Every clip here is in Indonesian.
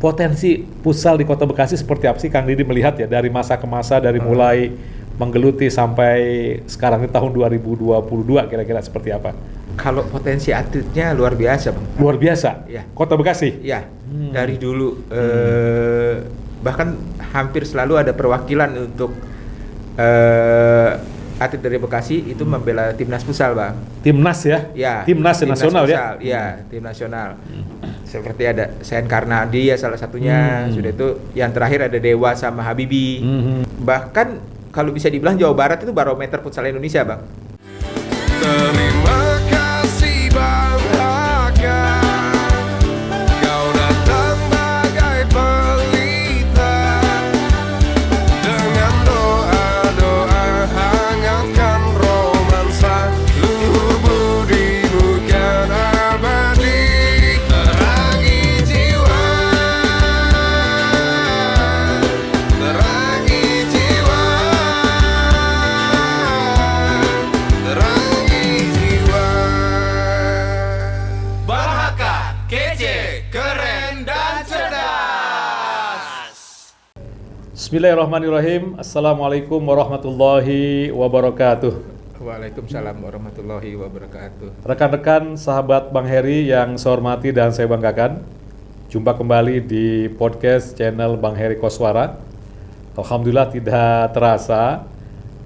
potensi futsal di Kota Bekasi seperti apa sih Kang Didi melihat ya dari masa ke masa, dari mulai menggeluti sampai sekarang di tahun 2022 kira-kira seperti apa? Kalau potensi atletnya luar biasa, Bang. Luar biasa? Ya. Kota Bekasi? Ya, dari dulu bahkan hampir selalu ada perwakilan untuk atlet dari Bekasi itu membela timnas futsal, Bang. Timnas ya? Ya. Timnas nasional futsal, ya? Iya, tim nasional. Seperti ada Sen Karnadi ya salah satunya, sudah itu yang terakhir ada Dewa sama Habibi. Bahkan kalau bisa dibilang Jawa Barat itu barometer futsal Indonesia, Bang. Terima kasih Bang Haka, kau datang bagai pelita, dengan doa-doa hangatkan romansa, luhur budimu kan abadi, terangi jiwa, terangi jiwa, terangi jiwa. Bang Haka, kece, keren dan cerdas. Bismillahirrahmanirrahim. Assalamualaikum warahmatullahi wabarakatuh. Waalaikumsalam warahmatullahi wabarakatuh. Rekan-rekan sahabat Bang Heri yang saya hormati dan saya banggakan, jumpa kembali di podcast channel Bang Heri Koswara. Alhamdulillah tidak terasa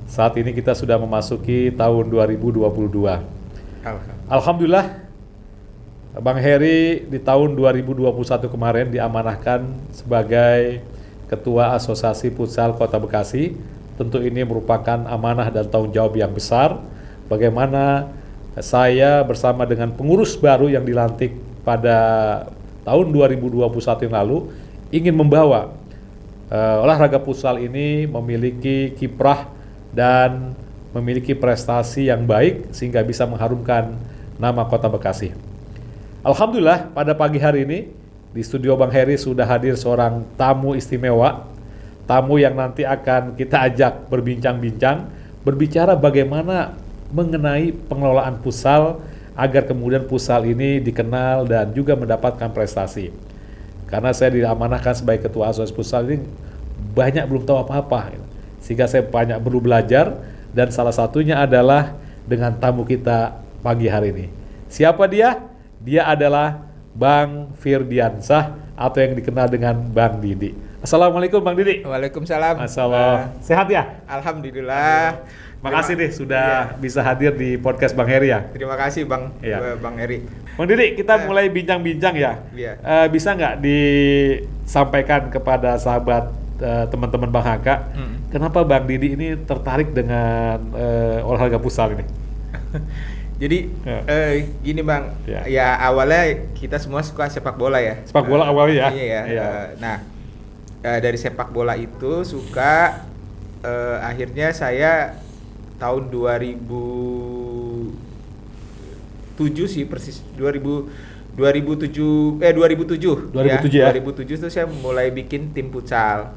saat ini kita sudah memasuki tahun 2022. Alhamdulillah Bang Heri di tahun 2021 kemarin diamanahkan sebagai Ketua Asosiasi Futsal Kota Bekasi. Tentu ini merupakan amanah dan tanggung jawab yang besar. Bagaimana saya bersama dengan pengurus baru yang dilantik pada tahun 2021 yang lalu ingin membawa olahraga futsal ini memiliki kiprah dan memiliki prestasi yang baik sehingga bisa mengharumkan nama Kota Bekasi. Alhamdulillah pada pagi hari ini di studio Bang Heri sudah hadir seorang tamu istimewa, tamu yang nanti akan kita ajak berbincang-bincang, berbicara bagaimana mengenai pengelolaan futsal agar kemudian futsal ini dikenal dan juga mendapatkan prestasi. Karena saya diamanahkan sebagai Ketua Asosiasi Futsal ini banyak belum tahu apa-apa, sehingga saya banyak perlu belajar dan salah satunya adalah dengan tamu kita pagi hari ini. Siapa dia? Dia adalah Bang Firdiansah atau yang dikenal dengan Bang Didi. Assalamualaikum Bang Didi. Waalaikumsalam. Masalah sehat ya? Alhamdulillah. Makasih deh sudah bisa hadir di podcast Bang Heri ya. Terima kasih Bang, Iya. Bang Heri. Bang Didi, kita mulai bincang-bincang ya. Iya. Bisa nggak disampaikan kepada sahabat teman-teman Bang Haka, kenapa Bang Didi ini tertarik dengan olahraga futsal ini? Jadi gini Bang, Ya. ya awalnya kita semua suka sepak bola ya. Sepak bola awalnya ya? Iya. Iya. Dari sepak bola itu suka, akhirnya saya tahun 2007 sih persis 2007 ya. 2007 ya? 2007 itu saya mulai bikin tim futsal.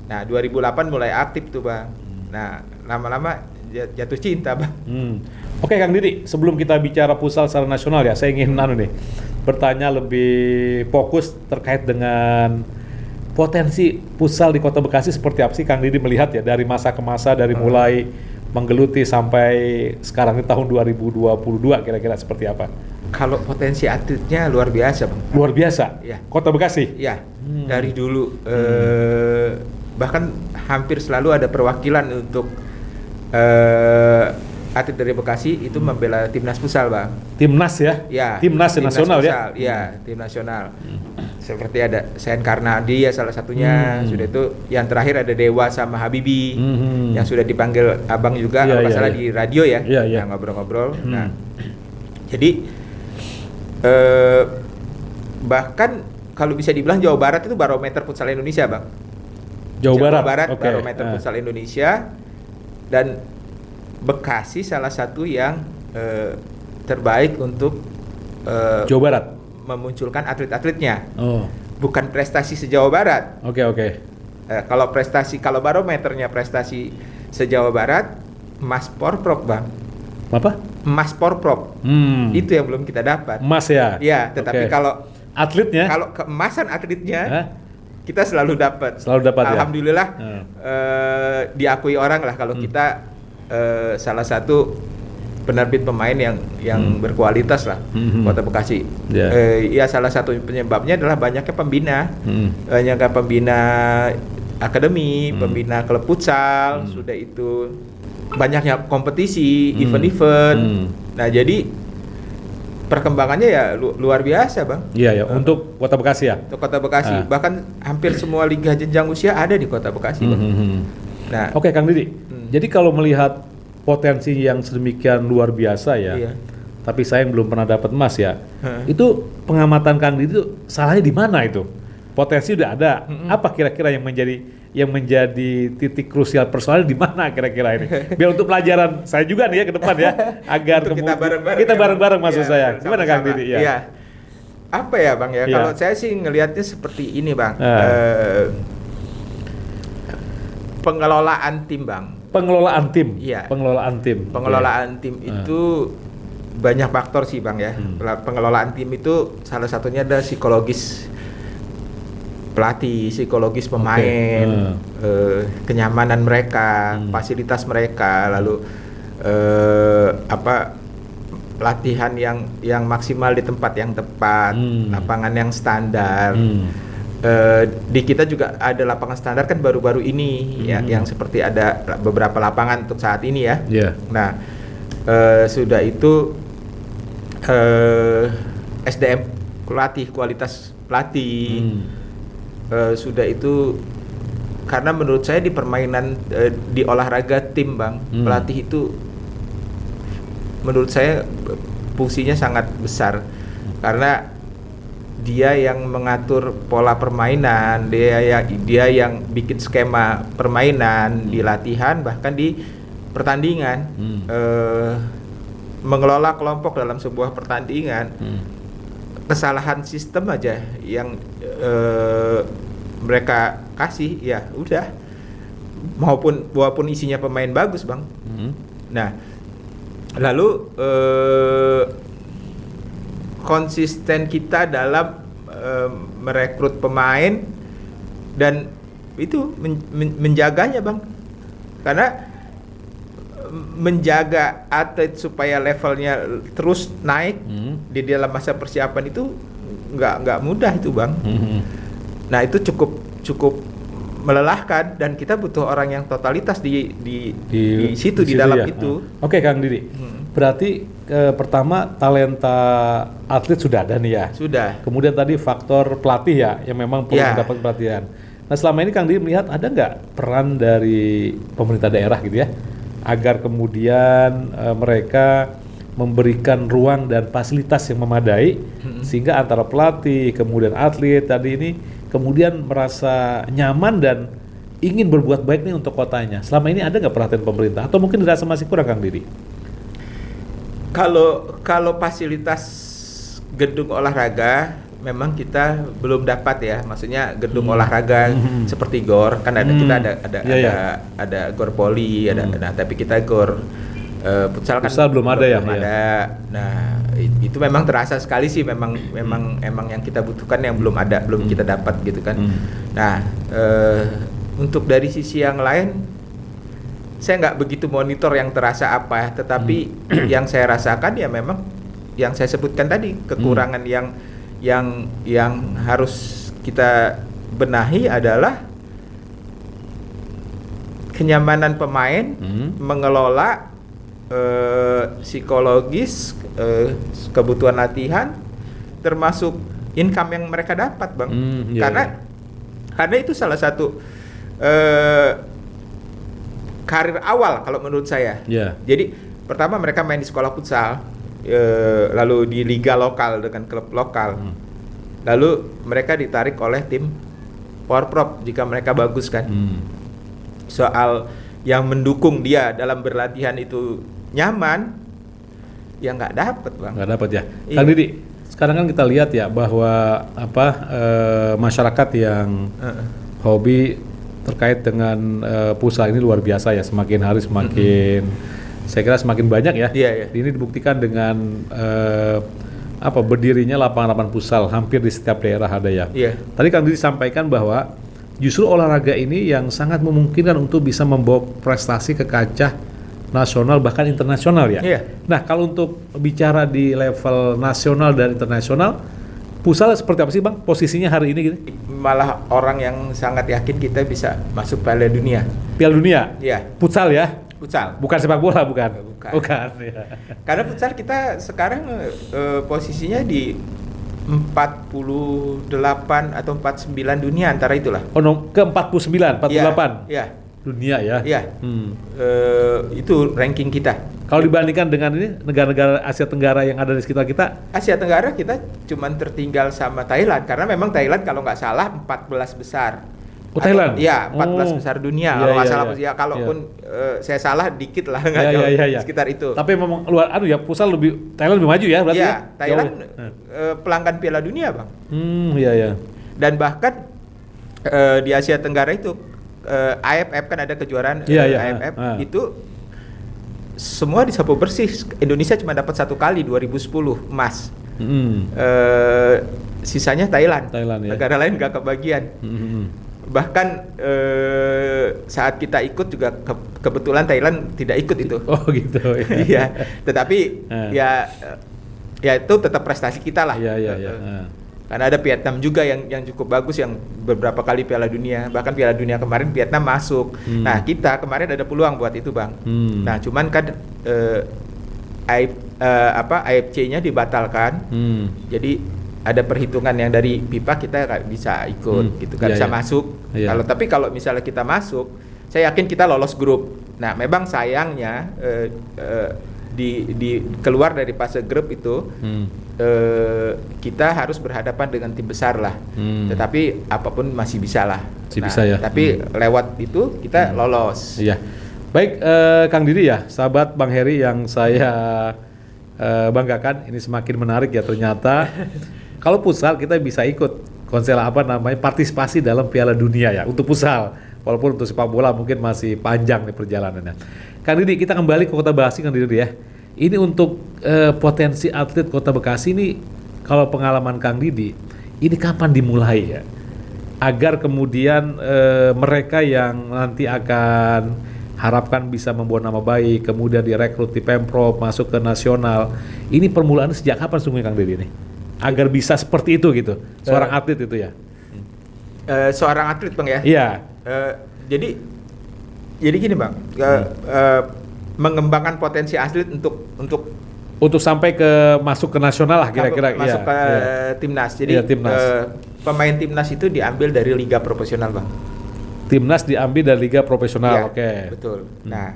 Nah 2008 mulai aktif tuh Bang. Nah lama-lama jatuh cinta Bang. Oke Kang Didi, sebelum kita bicara futsal secara nasional ya, saya ingin bertanya lebih fokus terkait dengan potensi futsal di Kota Bekasi seperti apa sih Kang Didi melihat ya dari masa ke masa, dari mulai menggeluti sampai sekarang di tahun 2022 kira-kira seperti apa? Kalau potensi atletnya luar biasa Bang. Luar biasa? Ya. Kota Bekasi? Ya, dari dulu bahkan hampir selalu ada perwakilan untuk atlet dari Bekasi itu membela timnas futsal Bang. Timnas ya? Ya. Timnas nasional futsal, ya? Iya, tim nasional. Seperti ada Sen Karnadi ya salah satunya, sudah itu yang terakhir ada Dewa sama Habibi yang sudah dipanggil Abang juga kalau nggak salah di radio ya. Nah, ngobrol-ngobrol. Nah, jadi bahkan kalau bisa dibilang Jawa Barat itu barometer futsal Indonesia Bang. Jawa Barat, okay. Barometer futsal Indonesia, dan Bekasi salah satu yang terbaik untuk Jawa Barat memunculkan atlet-atletnya. Oh. Bukan prestasi se-Jawa Barat. Oke. Kalau barometernya prestasi se-Jawa Barat, Mas Porprov Bang. Apa? Mas Porprov. Itu yang belum kita dapat. Emas ya? Ya, tetapi Oke. atletnya. Kalau keemasan atletnya Hah? kita selalu dapat. Selalu dapat ya? Alhamdulillah diakui orang lah kalau kita salah satu penerbit pemain yang berkualitas lah Kota Bekasi. Ya salah satu penyebabnya adalah banyaknya pembina, banyaknya pembina akademi, pembina klub futsal, sudah itu banyaknya kompetisi, event-event. Nah jadi perkembangannya ya luar biasa, Bang. Iya ya, untuk Kota Bekasi ya. Untuk Kota Bekasi, bahkan hampir semua liga jenjang usia ada di Kota Bekasi, Bang. Nah, oke Kang Didi. Jadi kalau melihat potensi yang sedemikian luar biasa ya, iya. tapi saya yang belum pernah dapat emas ya, itu pengamatan Kang Didi itu salahnya di mana itu? Potensi udah ada, apa kira-kira yang menjadi titik krusial personalnya di mana kira-kira ini? Biar untuk pelajaran saya juga nih ya ke depan ya, agar kita bareng-bareng maksud saya. Gimana Kang Didi? Ya. Iya. Apa ya, Bang ya? Iya. Kalau saya sih ngelihatnya seperti ini, Bang. Pengelolaan tim, Bang. Pengelolaan tim. Iya. Pengelolaan tim. Pengelolaan tim itu banyak faktor sih, Bang ya. Pengelolaan tim itu salah satunya ada psikologis pelatih, psikologis pemain, kenyamanan mereka, fasilitas mereka, lalu latihan yang maksimal di tempat yang tepat, lapangan yang standar. Di kita juga ada lapangan standar kan baru-baru ini ya, yang seperti ada beberapa lapangan untuk saat ini ya. Nah, sudah itu SDM pelatih, kualitas pelatih. Sudah itu karena menurut saya di permainan di olahraga tim, Bang, pelatih itu menurut saya fungsinya sangat besar karena dia yang mengatur pola permainan, dia yang bikin skema permainan di latihan bahkan di pertandingan, mengelola kelompok dalam sebuah pertandingan. Kesalahan sistem aja yang mereka kasih ya udah, walaupun isinya pemain bagus, Bang. Nah, lalu konsisten kita dalam merekrut pemain dan itu menjaganya, Bang, karena menjaga atlet supaya levelnya terus naik di dalam masa persiapan itu nggak mudah itu, Bang. Nah itu cukup melelahkan dan kita butuh orang yang totalitas di situ di dalam ya. itu. Oke Kang Didi, berarti pertama talenta atlet sudah ada nih ya. Sudah. Kemudian tadi faktor pelatih ya yang memang perlu mendapat pelatihan. Nah selama ini Kang Didi melihat ada nggak peran dari pemerintah daerah gitu ya, agar kemudian mereka memberikan ruang dan fasilitas yang memadai sehingga antara pelatih kemudian atlet tadi ini kemudian merasa nyaman dan ingin berbuat baik nih untuk kotanya. Selama ini ada nggak perhatian pemerintah atau mungkin dirasa masih kurang, Kang Didi? Kalau fasilitas gedung olahraga memang kita belum dapat ya, maksudnya gedung olahraga seperti GOR kan ada, kita ada GOR Poli, nah tapi kita GOR futsal kan belum ada ya. Nah itu memang terasa sekali sih, memang yang kita butuhkan yang belum ada, belum kita dapat gitu kan. Nah untuk dari sisi yang lain saya nggak begitu monitor yang terasa apa, tetapi yang saya rasakan ya memang yang saya sebutkan tadi, kekurangan yang harus kita benahi adalah kenyamanan pemain, mengelola psikologis, kebutuhan latihan, termasuk income yang mereka dapat, Bang. Karena itu salah satu karir awal kalau menurut saya. Jadi pertama mereka main di sekolah futsal, lalu di liga lokal dengan klub lokal, lalu mereka ditarik oleh tim Porprov jika mereka bagus kan. Soal yang mendukung dia dalam berlatihan itu nyaman, ya nggak dapat, Bang. Nggak dapat ya. Kang Didi, sekarang kan kita lihat ya bahwa masyarakat yang hobi terkait dengan futsal ini luar biasa ya, semakin hari semakin saya kira semakin banyak ya. Ini dibuktikan dengan berdirinya lapangan-lapangan futsal hampir di setiap daerah ada ya. Iya. Tadi Kang Didi sampaikan bahwa justru olahraga ini yang sangat memungkinkan untuk bisa membawa prestasi ke kancah nasional bahkan internasional ya. Iya. Nah, kalau untuk bicara di level nasional dan internasional, futsal seperti apa sih Bang posisinya hari ini gitu? Malah orang yang sangat yakin kita bisa masuk Piala Dunia. Piala Dunia? Iya. Futsal ya? Futsal. Bukan sepak bola, bukan? Bukan. Ya. Karena futsal kita sekarang posisinya di 48 atau 49 dunia antara itulah. Oh, ke 49, 48? Iya. Dunia ya? Iya. Itu ranking kita. Kalau dibandingkan dengan ini negara-negara Asia Tenggara yang ada di sekitar kita? Asia Tenggara kita cuman tertinggal sama Thailand karena memang Thailand kalau nggak salah 14 besar. Oh, Thailand? Iya, 14 besar dunia. Iya, Kalau nggak iya, salah, iya. kalaupun saya salah dikit lah, nggak Iya, jauh iya, iya. sekitar itu. Tapi memang luar futsal Thailand lebih maju ya berarti Iya, ya? Thailand Jauh. pelanggan Piala Dunia, Bang. Iya, iya. Dan bahkan di Asia Tenggara itu AFF kan ada kejuaraan AFF itu semua disapu bersih. Indonesia cuma dapat 1 kali 2010 emas. Sisanya Thailand ya. Negara lain nggak kebagian. Bahkan saat kita ikut juga kebetulan Thailand tidak ikut itu. Oh gitu. Iya. Tetapi ya itu tetap prestasi kita lah. Iya. Karena ada Vietnam juga yang cukup bagus yang beberapa kali Piala Dunia, bahkan Piala Dunia kemarin Vietnam masuk. Nah, kita kemarin ada peluang buat itu, Bang. Nah, cuman kan AFC-nya dibatalkan. Jadi ada perhitungan yang dari FIFA kita nggak bisa ikut gitu kan, bisa masuk. Kalau misalnya kita masuk, saya yakin kita lolos grup. Nah, memang sayangnya di keluar dari fase grup itu kita harus berhadapan dengan tim besar lah. Tetapi apapun masih bisa lah. Bisa ya. Tapi lewat itu kita lolos. Iya. Baik, Kang Didi ya, sahabat Bang Heri yang saya banggakan, ini semakin menarik ya ternyata. Kalau futsal kita bisa ikut konsel partisipasi dalam Piala Dunia ya untuk futsal. Walaupun untuk sepak bola mungkin masih panjang nih perjalanannya. Kang Didi, kita kembali ke Kota Bekasi, Kang Didi ya. Ini untuk potensi atlet Kota Bekasi ini, kalau pengalaman Kang Didi, ini kapan dimulai ya? Agar kemudian mereka yang nanti akan harapkan bisa membawa nama baik, kemudian direkrut di Pemprov, masuk ke nasional. Ini permulaan sejak kapan sungguh Kang Didi nih? Agar bisa seperti itu gitu, seorang atlet itu ya? Seorang atlet Bang ya? Iya. Jadi gini Bang, mengembangkan potensi atlet untuk sampai ke masuk ke nasional lah kira-kira. Masuk ke timnas. Jadi timnas. Pemain timnas itu diambil dari liga profesional Bang. Timnas diambil dari liga profesional, oke. Betul. Nah,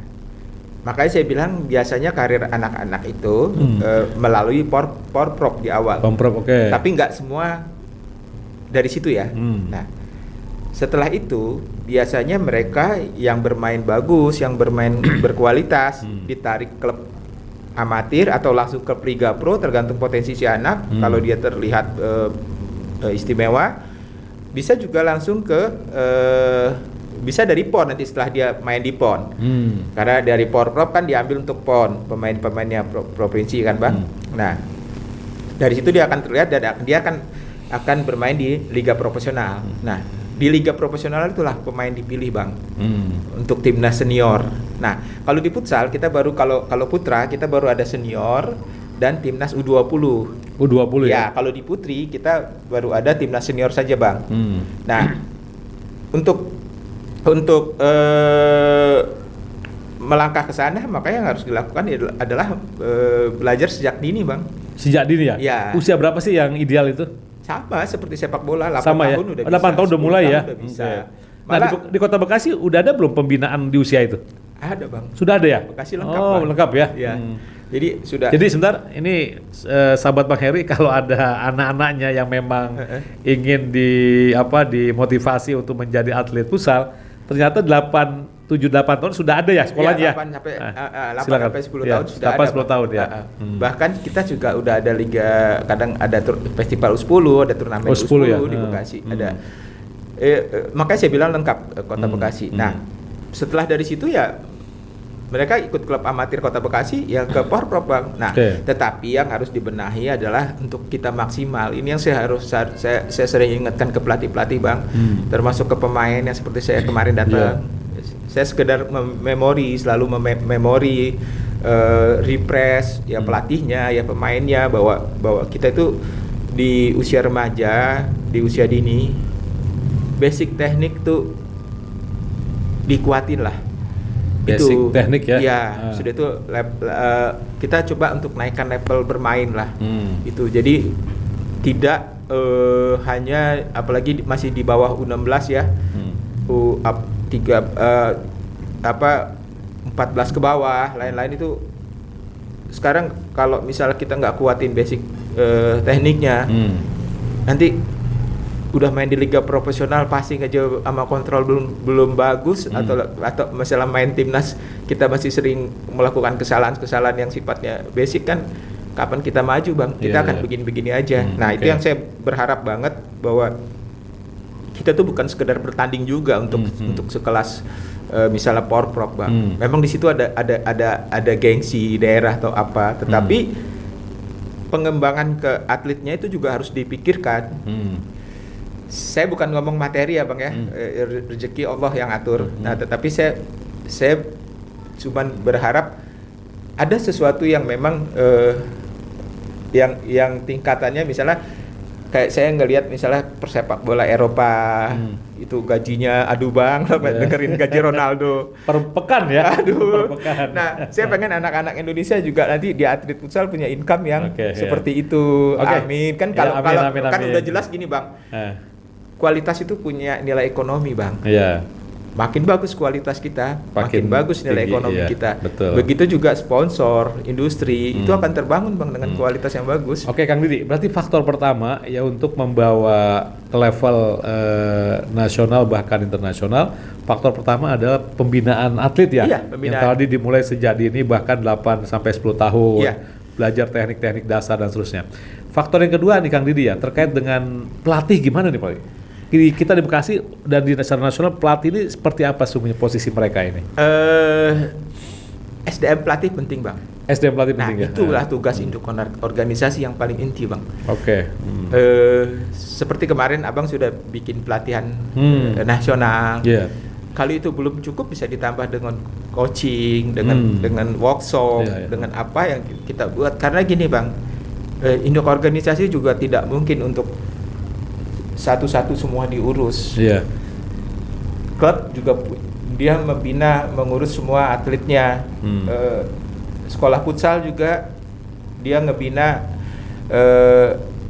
makanya saya bilang biasanya karir anak-anak itu melalui Porprov di awal. Porprov, oke. Tapi nggak semua dari situ ya. Nah, setelah itu biasanya mereka yang bermain bagus, yang bermain berkualitas ditarik klub amatir atau langsung ke Liga Pro tergantung potensi si anak. Kalau dia terlihat istimewa, bisa juga langsung ke bisa dari PON nanti setelah dia main di PON. Karena dari Porprov kan diambil untuk PON, pemain-pemainnya provinsi kan Bang. Nah, dari situ dia akan terlihat dan dia akan bermain di liga profesional. Nah, di liga profesional itulah pemain dipilih Bang untuk timnas senior. Nah, kalau di futsal kita baru kalau putra kita baru ada senior dan timnas U20. U20 ya? Kalau di putri kita baru ada timnas senior saja Bang. Nah, untuk melangkah ke sana makanya yang harus dilakukan adalah belajar sejak dini Bang. Sejak dini ya? Ya. Usia berapa sih yang ideal itu? Sama seperti sepak bola, 8 sama tahun ya? udah 8 bisa. tahun udah mulai ya? Udah bisa. Okay. Nah, di Kota Bekasi udah ada belum pembinaan di usia itu? Ada Bang. Sudah ada ya? Bekasi lengkap Bang. Lengkap ya? Iya. Jadi sudah. Jadi sebentar, ini sahabat Bang Heri kalau ada anak-anaknya yang memang ingin dimotivasi untuk menjadi atlet futsal, ternyata 7-8 tahun sudah ada ya sekolahnya ya? 8 sampai 10 tahun sudah ada. 10 tahun ya. Bahkan kita juga udah ada liga, kadang ada festival U10, ada turnamen U10 ya? Di Bekasi. Ada. Makanya saya bilang lengkap Kota Bekasi. Nah, setelah dari situ ya mereka ikut klub amatir Kota Bekasi ya ke Porprov Bang. Nah, tetapi yang harus dibenahi adalah untuk kita maksimal. Ini yang saya sering ingatkan ke pelatih-pelatih Bang, termasuk ke pemain yang seperti saya kemarin datang. Saya sekedar selalu memori refresh ya pelatihnya ya pemainnya bahwa kita itu di usia remaja, di usia dini, basic teknik tuh dikuatin lah. Basic itu teknik ya. Iya, sudah itu kita coba untuk naikkan level bermain lah. Itu jadi tidak hanya apalagi masih di bawah U16 ya. 14 ke bawah, lain-lain itu sekarang kalau misalnya kita nggak kuatin basic tekniknya, nanti udah main di liga profesional passing aja sama kontrol belum bagus, atau masalah main timnas kita masih sering melakukan kesalahan-kesalahan yang sifatnya basic kan, kapan kita maju Bang? Kita akan begini-begini aja. Nah, itu yang saya berharap banget bahwa kita tuh bukan sekedar bertanding juga untuk sekelas misalnya Porprov Bang. Memang di situ ada gengsi daerah atau apa, tetapi pengembangan ke atletnya itu juga harus dipikirkan. Saya bukan ngomong materi ya Bang ya, rezeki Allah yang atur. Nah, tetapi saya cuman berharap ada sesuatu yang memang yang tingkatannya misalnya kayak saya ngelihat misalnya persepak bola Eropa itu gajinya aduh Bang, dengerin gaji Ronaldo per pekan ya. Aduh. Per pekan. Nah, saya pengen anak-anak Indonesia juga nanti di atlet futsal punya income yang seperti itu. Amin. Kan kalau kan udah jelas gini Bang. Kualitas itu punya nilai ekonomi Bang. Iya. Makin bagus kualitas kita, makin bagus nilai ekonomi kita. Betul. Begitu juga sponsor, industri itu akan terbangun Bang dengan kualitas yang bagus. Oke Kang Didi, berarti faktor pertama ya untuk membawa ke level nasional bahkan internasional, faktor pertama adalah pembinaan atlet ya. Iya, pembinaan. Yang tadi dimulai sejak dini bahkan 8 sampai 10 tahun. Iya. Belajar teknik-teknik dasar dan seterusnya. Faktor yang kedua nih Kang Didi ya, terkait dengan pelatih gimana nih Pak? Kita di Bekasi dan di nasional pelatih ini seperti apa sungguhnya posisi mereka ini? SDM pelatih penting Bang. SDM pelatih penting ya. Nah, itulah tugas induk organisasi yang paling inti Bang. Oke. Seperti kemarin Abang sudah bikin pelatihan nasional. Kalau itu belum cukup bisa ditambah dengan coaching, dengan workshop, dengan apa yang kita buat. Karena gini Bang, induk organisasi juga tidak mungkin untuk satu-satu semua diurus. Klub juga dia mengurus semua atletnya. Sekolah futsal juga dia ngebina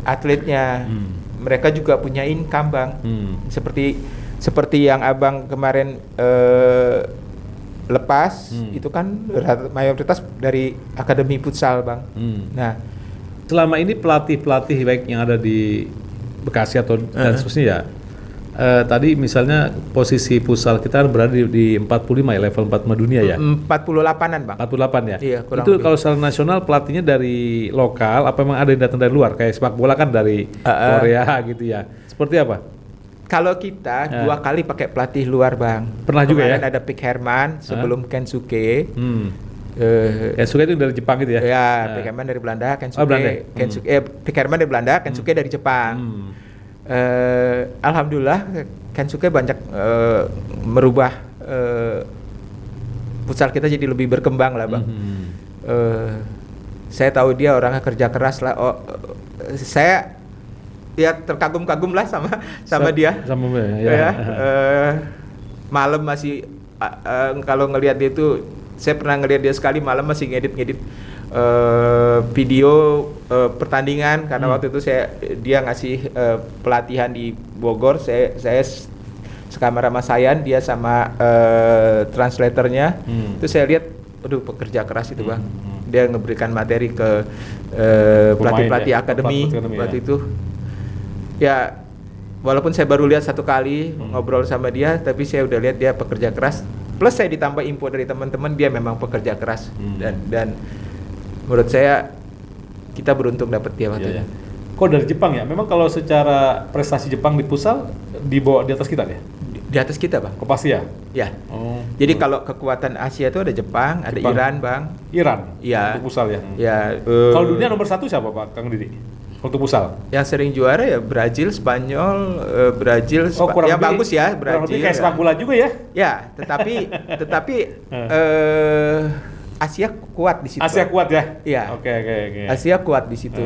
atletnya. Mereka juga punya income Bang. Seperti yang Abang kemarin lepas itu kan mayoritas dari akademi futsal Bang. Nah, selama ini pelatih-pelatih baik yang ada di Bekasi atau dan seterusnya ya. Tadi misalnya posisi futsal kita berada di 45 ya, level 4 dunia ya. 48-an Bang. 48 ya. Iya, itu kalau secara nasional pelatihnya dari lokal apa memang ada yang datang dari luar kayak sepak bola kan dari Korea gitu ya. Seperti apa? Kalau kita 2 kali pakai pelatih luar Bang. Pernah juga ya? Ada Pick Herman sebelum Kensuke. Kensuke itu dari Jepang gitu ya? Ya, Pick Herman dari Belanda, Kensuke. Pick Herman dari Belanda, Kensuke dari Jepang. Alhamdulillah Kensuke banyak merubah futsal kita jadi lebih berkembang lah Bang. Saya tahu dia orangnya kerja keras lah. Saya ya terkagum-kagum lah sama dia. Malam masih kalau ngelihat dia itu, saya pernah ngelihat dia sekali malam masih ngedit video pertandingan karena waktu itu dia ngasih pelatihan di Bogor. Saya sekamar sama Sayan, dia sama translatornya. Itu saya lihat, aduh pekerja keras itu Bang. Dia ngeberikan materi ke pelatih-pelatih akademi waktu itu. Ya, walaupun saya baru lihat 1 kali ngobrol sama dia, tapi saya udah lihat dia pekerja keras. Plus saya ditambah info dari teman-teman dia memang pekerja keras dan menurut saya kita beruntung dapat dia waktu itu. Kok dari Jepang ya? Memang kalau secara prestasi Jepang di futsal di bawah di atas kita ya? Di atas kita, Bang. Pasti ya? Ya. Oh. Jadi kalau kekuatan Asia itu ada Jepang, ada Iran, Bang. Iran? Iya. Untuk futsal ya? Ya. Kalau dunia nomor 1 siapa Pak, Kang Didi? Untuk futsal? Yang sering juara ya Brazil, Spanyol, Brazil, yang bagus ya Brazil. Kurang lebih kayak sepak bola juga ya? Ya, tetapi Asia kuat di situ. Asia kuat ya? Iya. Oke. Asia kuat di situ.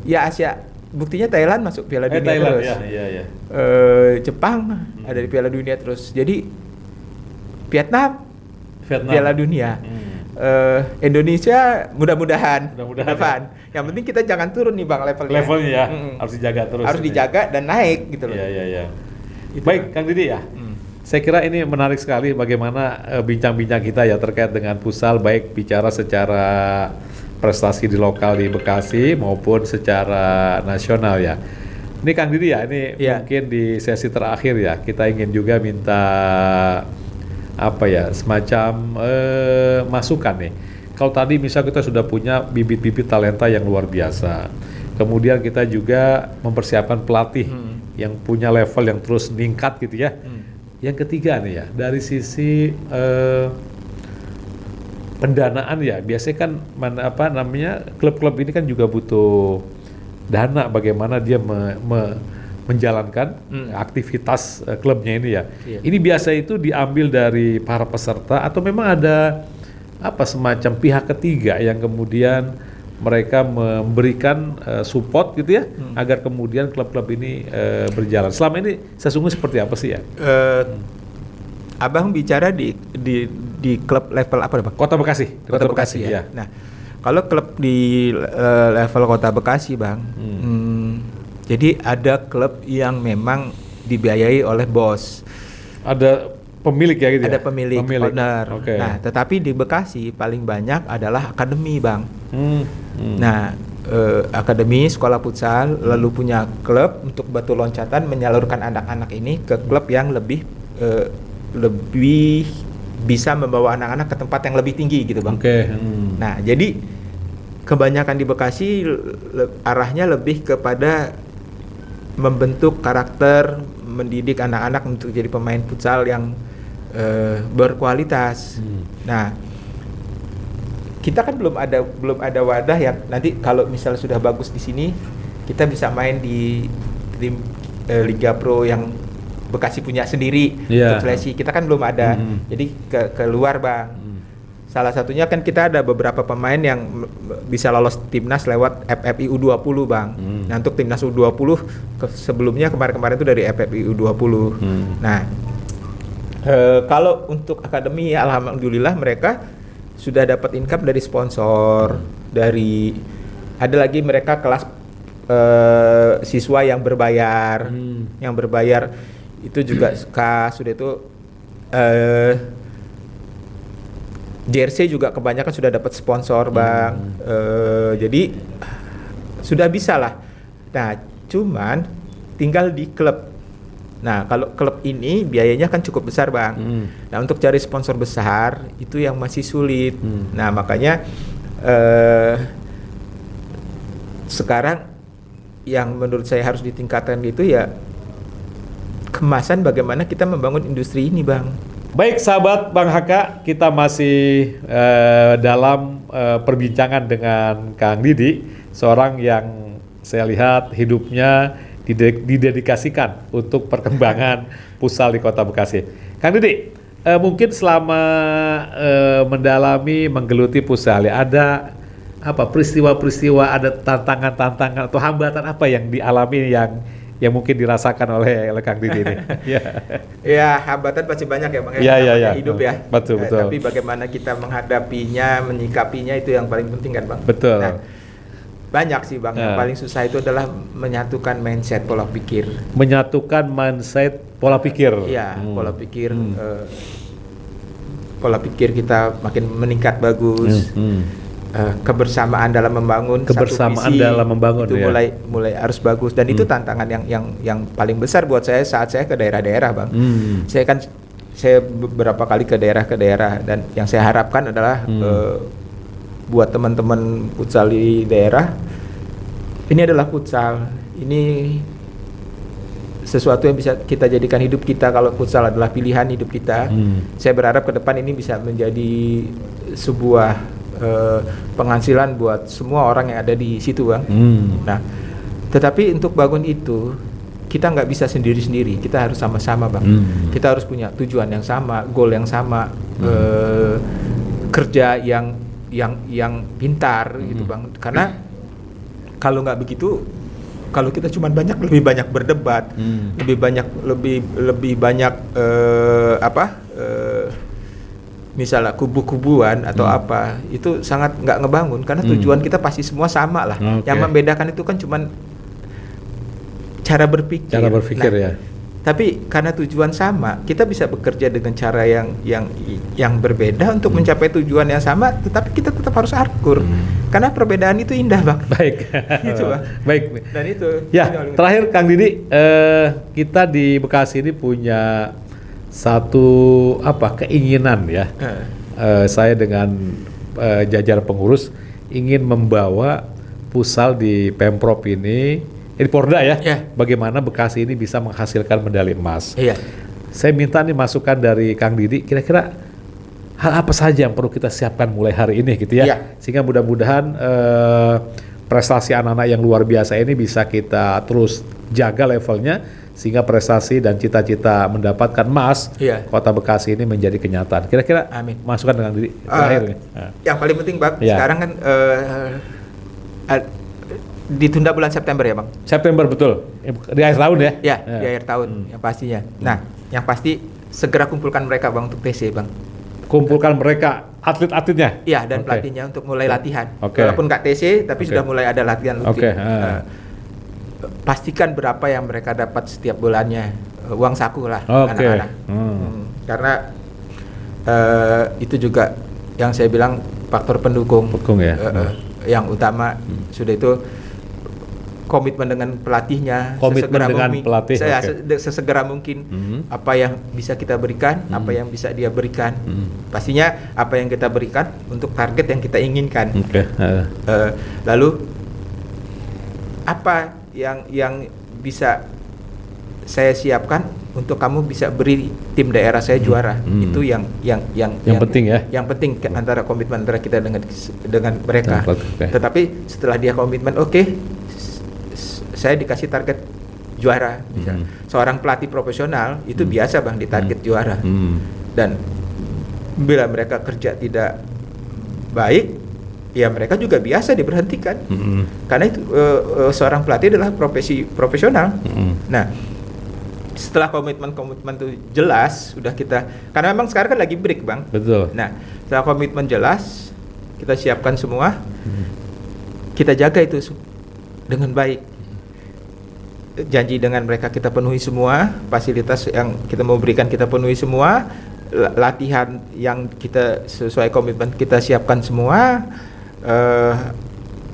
Ya Asia. Buktinya Thailand masuk Piala Dunia Thailand, terus. Iya. Jepang ada di Piala Dunia terus. Jadi Vietnam. Piala Dunia. Indonesia mudah-mudahan. Depan. Yang penting kita jangan turun nih Bang levelnya. Levelnya ya, harus dijaga terus. Harus dijaga dan naik gitu loh. Iya. Baik, Kang Didi ya. Saya kira ini menarik sekali bagaimana bincang-bincang kita ya terkait dengan futsal, baik bicara secara prestasi di lokal di Bekasi maupun secara nasional ya. Ini Kang Didi ya, ini mungkin di sesi terakhir ya, kita ingin juga minta apa ya, semacam masukan nih. Kalau tadi misal kita sudah punya bibit-bibit talenta yang luar biasa, kemudian kita juga mempersiapkan pelatih yang punya level yang terus meningkat gitu ya. Yang ketiga nih ya, dari sisi pendanaan ya, biasanya kan klub-klub ini kan juga butuh dana bagaimana dia menjalankan aktivitas klubnya ini ya. Iya. Ini biasa itu diambil dari para peserta atau memang ada semacam pihak ketiga yang kemudian mereka memberikan support gitu ya agar kemudian klub-klub ini berjalan. Selama ini sesungguhnya seperti apa sih ya? Abang bicara di klub level apa Bang? Kota Bekasi. Kota Bekasi ya. Nah, kalau klub di level Kota Bekasi Bang, jadi ada klub yang memang dibiayai oleh bos. Ada pemilik ya gitu ya? Ada pemilik. Owner. Okay. Nah, tetapi di Bekasi paling banyak adalah akademi Bang. Nah, akademi sekolah futsal lalu punya klub untuk batu loncatan menyalurkan anak-anak ini ke klub yang lebih bisa membawa anak-anak ke tempat yang lebih tinggi gitu Bang. Oke. Nah, jadi kebanyakan di Bekasi arahnya lebih kepada membentuk karakter, mendidik anak-anak untuk jadi pemain futsal yang berkualitas. Nah, kita kan belum ada wadah yang nanti kalau misalnya sudah bagus di sini, kita bisa main di tim Liga Pro yang Bekasi punya sendiri untuk seleksi. Kita kan belum ada. Jadi keluar Bang. Salah satunya kan kita ada beberapa pemain yang bisa lolos timnas lewat FFI U20 Bang. Nah, untuk timnas U20 sebelumnya kemarin-kemarin itu dari FFI U20. Nah, kalau untuk akademi ya alhamdulillah mereka sudah dapat income dari sponsor, dari ada lagi mereka kelas siswa yang berbayar. Yang berbayar itu juga sudah itu jersey juga kebanyakan sudah dapat sponsor Bang. Jadi sudah bisa lah. Nah, cuman tinggal di klub. Nah, kalau klub ini biayanya kan cukup besar Bang. Nah, untuk cari sponsor besar itu yang masih sulit. Nah, makanya sekarang yang menurut saya harus ditingkatkan itu ya kemasan bagaimana kita membangun industri ini Bang. Baik sahabat Bang Haka, kita masih dalam perbincangan dengan Kang Didi, seorang yang saya lihat hidupnya didedikasikan untuk perkembangan futsal di Kota Bekasi. Kang Didi, mungkin selama menggeluti futsal ya, ada peristiwa-peristiwa, ada tantangan-tantangan atau hambatan apa yang dialami yang mungkin dirasakan oleh Kang Didi ini? Ya, hambatan pasti banyak ya Bang. Iya. Hidup ya. Betul. Tapi bagaimana kita menghadapinya, menyikapinya itu yang paling penting kan Bang. Betul. Nah, banyak sih Bang. Yang paling susah itu adalah menyatukan mindset, pola pikir. Menyatukan mindset, pola pikir. Iya, pola pikir. Pola pikir kita makin meningkat bagus. Kebersamaan dalam membangun satu visi dalam membangun itu ya. mulai harus bagus dan itu tantangan yang paling besar buat saya saat saya ke daerah-daerah Bang. Saya beberapa kali ke daerah dan yang saya harapkan adalah buat teman-teman futsal di daerah, ini adalah futsal, ini sesuatu yang bisa kita jadikan hidup kita. Kalau futsal adalah pilihan hidup kita, saya berharap ke depan ini bisa menjadi sebuah penghasilan buat semua orang yang ada di situ, Bang. Nah, tetapi untuk bangun itu kita nggak bisa sendiri-sendiri, kita harus sama-sama, Bang. Kita harus punya tujuan yang sama, goal yang sama, kerja yang pintar gitu, Bang. Karena kalau nggak begitu, kalau kita cuma lebih banyak berdebat, lebih banyak misalnya kubu-kubuan atau apa, itu sangat nggak ngebangun, karena tujuan kita pasti semua sama lah. Yang membedakan itu kan cuman cara berpikir. Cara berpikir, ya. Tapi karena tujuan sama, kita bisa bekerja dengan cara yang berbeda untuk mencapai tujuan yang sama, tetapi kita tetap harus akur. Karena perbedaan itu indah, Bang. Baik. Gitu, Bang. Baik. Dan itu. Ya, terakhir Kang Didi, kita di Bekasi ini punya satu keinginan ya. Saya dengan jajar pengurus ingin membawa futsal di Pemprov ini, di Porda ya, bagaimana Bekasi ini bisa menghasilkan medali emas. Iya. Saya minta nih masukan dari Kang Didi, kira-kira hal apa saja yang perlu kita siapkan mulai hari ini gitu ya, sehingga mudah-mudahan prestasi anak-anak yang luar biasa ini bisa kita terus jaga levelnya, sehingga prestasi dan cita-cita mendapatkan emas Kota Bekasi ini menjadi kenyataan. Kira-kira masukan dengan Didi terakhir nih. Yang paling penting, Bang, sekarang kan ditunda bulan September ya, Bang? September, betul. Di akhir tahun ya? Ya, di akhir tahun yang pastinya. Nah, yang pasti segera kumpulkan mereka, Bang, untuk TC, Bang. Kumpulkan mereka, atlet-atletnya? Iya, dan pelatihnya untuk mulai latihan. Walaupun nggak TC, tapi sudah mulai ada latihan rutin. Pastikan berapa yang mereka dapat setiap bulannya, uang saku lah, anak-anak. Karena itu juga yang saya bilang faktor pendukung ya. Yang utama sudah itu komitmen dengan pelatihnya, sesegera mungkin apa yang bisa kita berikan, apa yang bisa dia berikan, pastinya apa yang kita berikan untuk target yang kita inginkan. Lalu apa yang bisa saya siapkan untuk kamu bisa beri tim daerah saya juara. Itu yang penting ya. Yang penting antara komitmen antara kita dengan mereka. Tetapi setelah dia komitmen, saya dikasih target juara. Seorang pelatih profesional itu biasa, Bang, ditarget juara. Dan bila mereka kerja tidak baik, ya mereka juga biasa diberhentikan. Karena itu seorang pelatih adalah profesi profesional. Nah, setelah komitmen itu jelas, sudah kita, karena memang sekarang kan lagi break, Bang. Betul. Nah, setelah komitmen jelas, kita siapkan semua, kita jaga itu dengan baik. Janji dengan mereka kita penuhi semua, fasilitas yang kita mau berikan kita penuhi semua, latihan yang kita sesuai komitmen kita siapkan semua,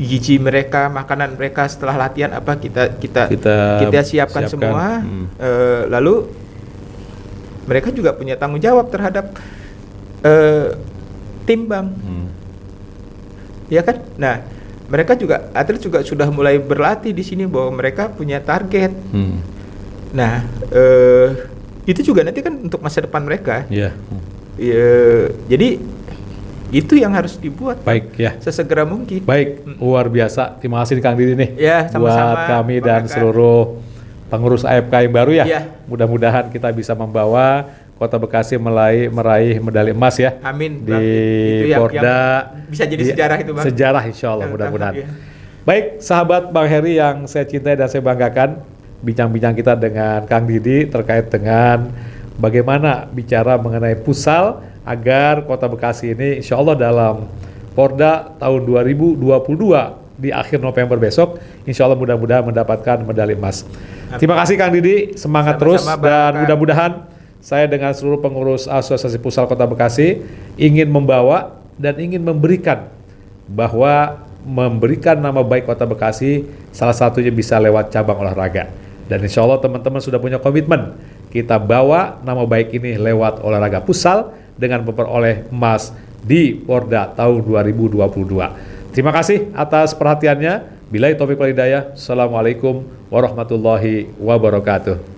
gizi mereka, makanan mereka setelah latihan apa kita siapkan semua. Lalu mereka juga punya tanggung jawab terhadap tim, Bang. Ya kan? Nah, mereka juga, atlet juga sudah mulai berlatih di sini bahwa mereka punya target. Nah, itu juga nanti kan untuk masa depan mereka. Jadi itu yang harus dibuat. Baik ya. Sesegera mungkin. Baik, luar biasa. Terima kasih Kang Didi nih. Ya, sama-sama. Buat kami dan seluruh pengurus AFK yang baru ya. Mudah-mudahan kita bisa membawa Kota Bekasi meraih medali emas ya. Amin. Di Porda. Bisa jadi sejarah itu, Bang. Sejarah, insya Allah, mudah-mudahan. Baik, sahabat Bang Heri yang saya cintai dan saya banggakan, bincang-bincang kita dengan Kang Didi terkait dengan bagaimana bicara mengenai futsal agar Kota Bekasi ini insya Allah dalam Porda tahun 2022 di akhir November besok, insya Allah mudah-mudahan mendapatkan medali emas. Terima kasih Kang Didi, semangat terus, dan mudah-mudahan saya dengan seluruh pengurus Asosiasi Futsal Kota Bekasi ingin membawa dan ingin memberikan nama baik Kota Bekasi, salah satunya bisa lewat cabang olahraga. Dan insya Allah teman-teman sudah punya komitmen, kita bawa nama baik ini lewat olahraga futsal dengan memperoleh emas di Porda tahun 2022. Terima kasih atas perhatiannya. Billahi taufiq wal hidayah. Assalamualaikum warahmatullahi wabarakatuh.